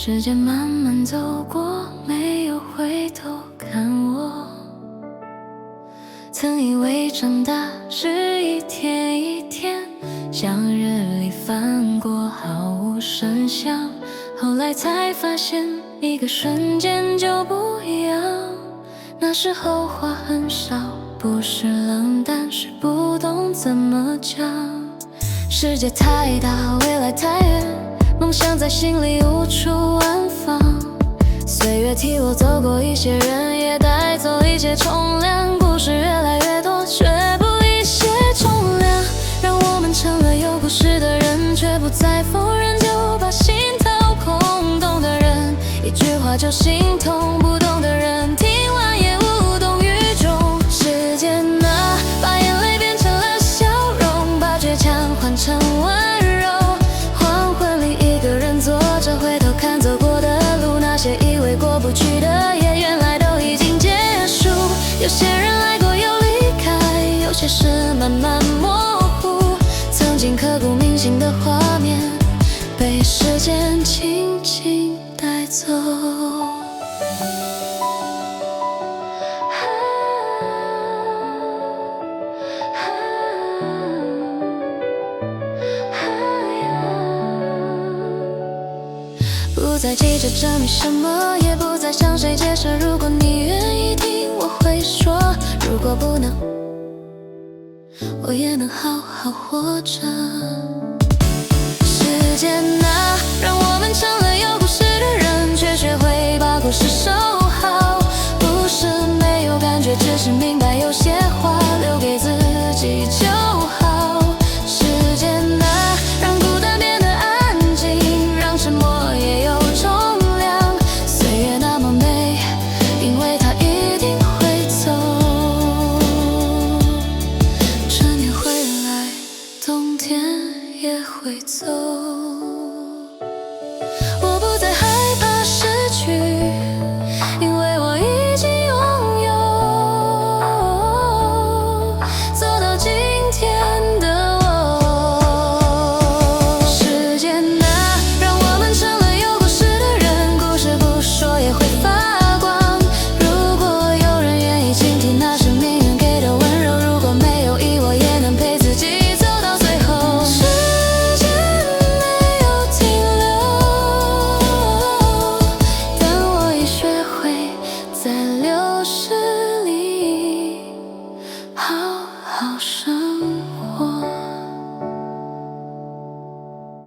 时间慢慢走过，没有回头看我。曾以为长大是一天一天像日历翻过，毫无声响。后来才发现，一个瞬间就不一样。那时候话很少，不是冷淡，是不懂怎么讲。世界太大，未来太远，梦想在心里无处安放。岁月替我走过一些人，也带走一些重量。故事越来越多，却不一些重量。让我们成了有故事的人，却不再否认，就把心掏空。懂的人一句话就心痛，不懂的人听完也无动于衷。时间啊，把眼泪变成了笑容，把倔强换成温柔。黄昏里一个人坐着，回头看走过的路，那些以为过不去的夜，原来都已经结束。有些人来过又离开，有些事慢慢模糊。曾经刻骨铭心的画面，被时间轻轻带走。不再急着证明什么，也不再向谁解释。如果你愿意听，我会说；如果不能，我也能好好活着。时间啊，让我们成了有故事的人，却学会把故事收好。不是没有感觉，只是明白有些话留给自己就好。时间啊，让孤单变得安静，让沉默也有重量。岁月那么美，因为它一定会走。春天会来，冬天也会走。我不再害怕失去，因为我已经拥有。走到今天的我，时间啊，让我们成了有故事的人，故事不说也会发光。如果有人愿意倾听，那是命运给的温柔。如果没有意，我也能陪自己走到最后。时间没有停留，但我已学会在流逝里好好生